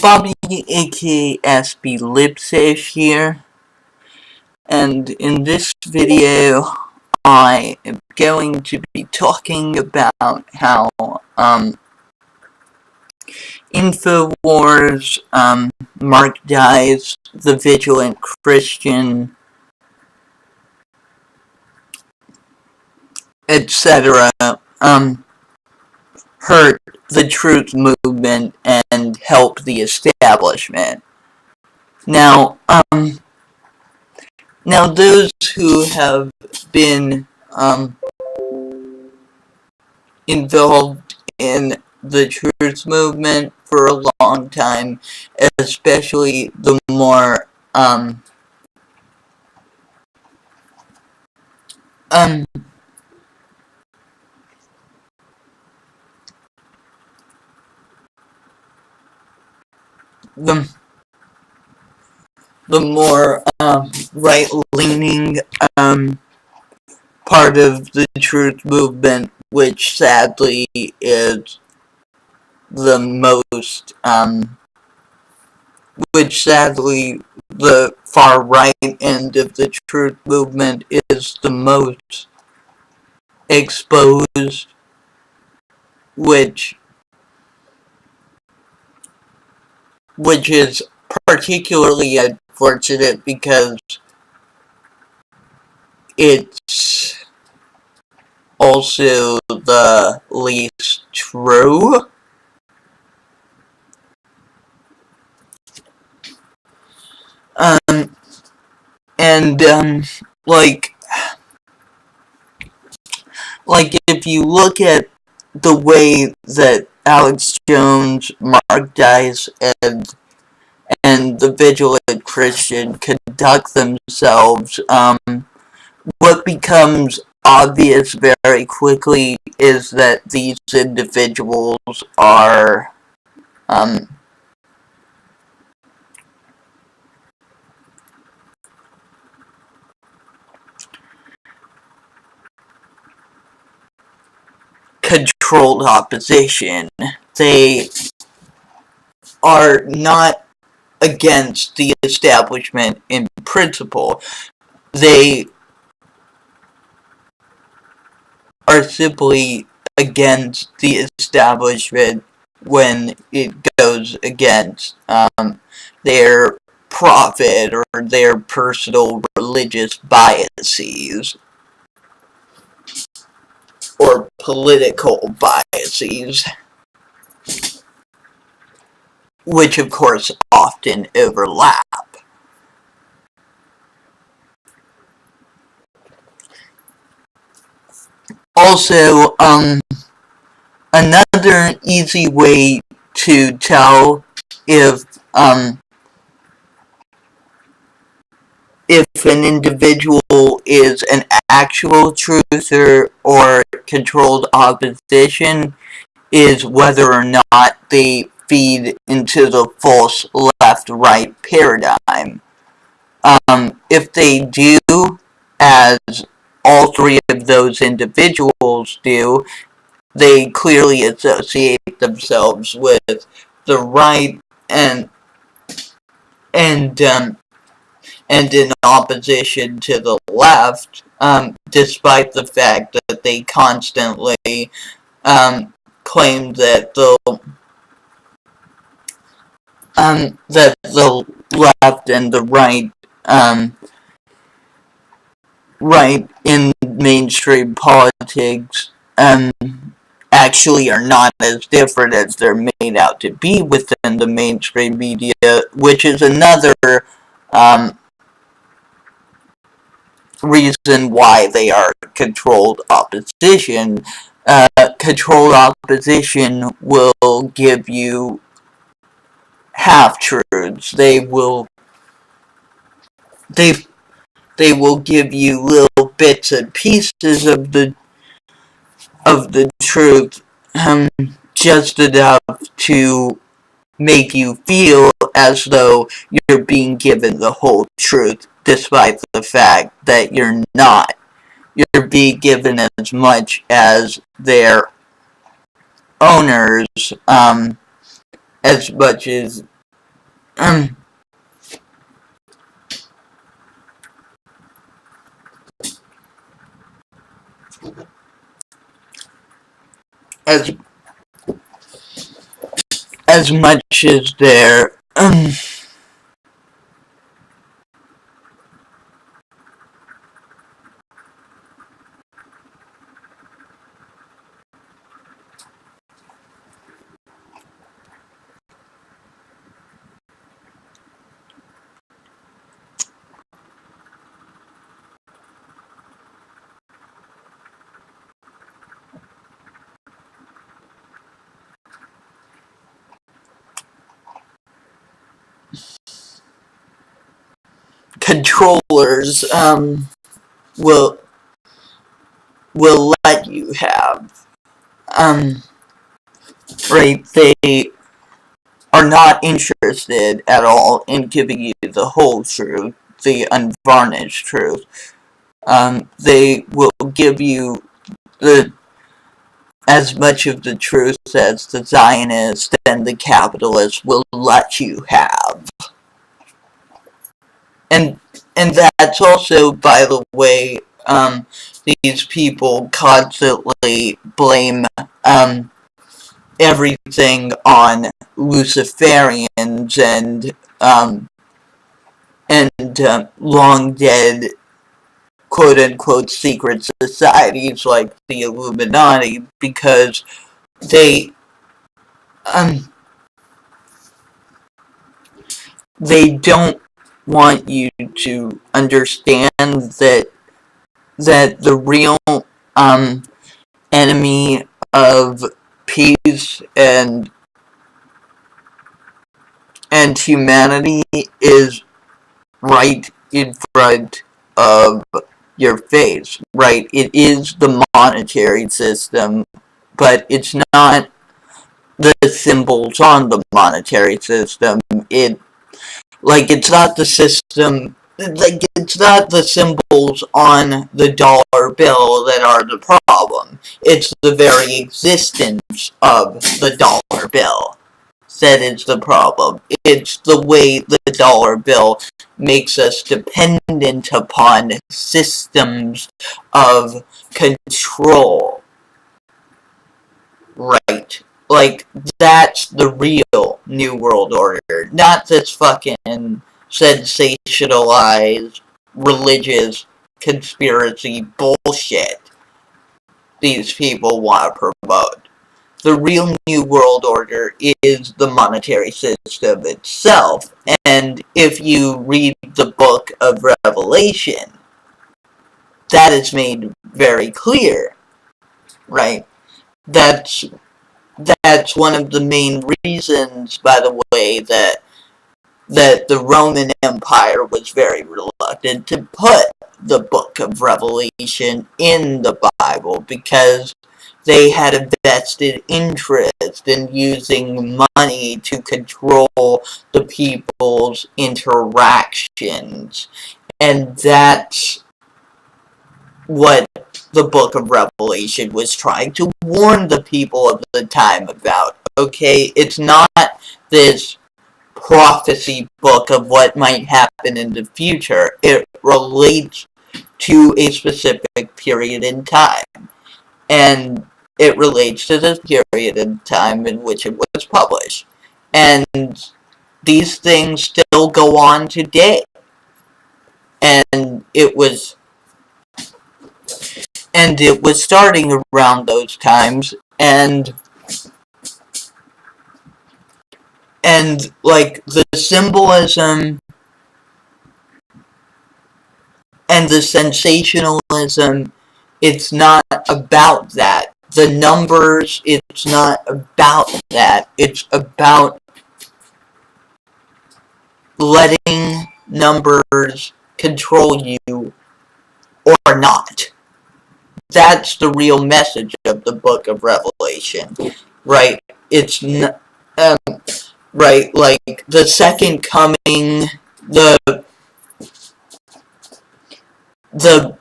Bobby, aka SB Lipsish here, and in this video I am going to be talking about how InfoWars, Mark Dice, the Vigilant Christian, etc., hurt the truth movement and help the establishment. Now, those who have been involved in the truth movement for a long time, especially the more the more right-leaning part of the truth movement, which sadly is the most, the far right end of the truth movement is the most exposed, which is particularly unfortunate because it's also the least true. Like if you look at the way that Alex Jones, Mark Dice, and the Vigilant Christian conduct themselves, what becomes obvious very quickly is that these individuals are controlled opposition. They are not against the establishment in principle. They are simply against the establishment when it goes against their profit or their personal religious biases or political biases, which of course often overlap. Also, another easy way to tell if an individual is an actual truther or controlled opposition is whether or not they feed into the false left-right paradigm. If they do, as all three of those individuals do, they clearly associate themselves with the right and in opposition to the left, despite the fact that they constantly claim that the left and the right in mainstream politics actually are not as different as they're made out to be within the mainstream media, which is another reason why they are controlled opposition. Controlled opposition will give you half-truths. They will give you little bits and pieces of the truth, just enough to make you feel as though you're being given the whole truth, despite the fact that you're not. You're being given as much as their owners, as much as um, as as much as there controllers will will let you have. Um, right? They are not interested at all in giving you the whole truth, the unvarnished truth. They will give you the as much of the truth as the Zionist and the capitalist will let you have. And that's also, by the way, these people constantly blame everything on Luciferians and long dead quote unquote secret societies like the Illuminati because they um they don't want you to understand that the real um enemy of peace and humanity is right in front of your face, right? It is the monetary system, but it's not the symbols on the monetary system. It's not the system, it's not the symbols on the dollar bill that are the problem. It's the very existence of the dollar bill that is the problem. It's the way the dollar bill makes us dependent upon systems of control. Right. Like, that's the real New World Order. Not this fucking sensationalized religious conspiracy bullshit these people want to promote. The real New World Order is the monetary system itself. And if you read the book of Revelation, that is made very clear, right? That's one of the main reasons, by the way, that the Roman Empire was very reluctant to put the book of Revelation in the Bible because they had a vested interest in using money to control the people's interactions. And that's what the book of Revelation was trying to warn the people of the time about. Okay, it's not this prophecy book of what might happen in the future. It relates to a specific period in time. And it relates to the period in time in which it was published. And these things still go on today. And it was starting around those times, and like the symbolism and the sensationalism, it's not about that. The numbers, it's not about that. It's about letting numbers control you or not. That's the real message of the book of Revelation, right? It's right, like the second coming, the the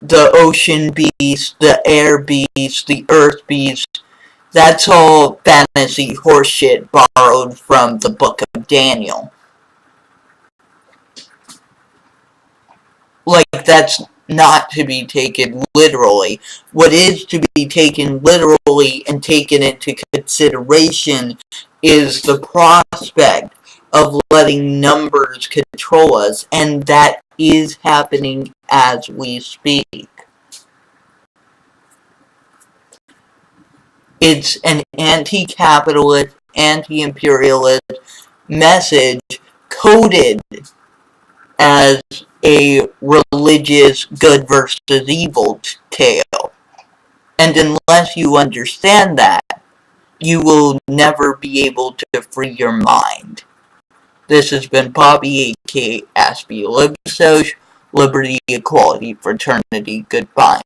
the ocean beast, the air beast, the earth beast, That's all fantasy horseshit borrowed from the Book of Daniel. Like, that's not to be taken literally. What is to be taken literally and taken into consideration is the prospect of letting numbers control us, and that is happening as we speak. It's an anti-capitalist, anti-imperialist message coded as a religious good versus evil tale. And unless you understand that, you will never be able to free your mind. This has been Bobby, aka Aspie Libsoc, Liberty, Equality, Fraternity, Goodbye.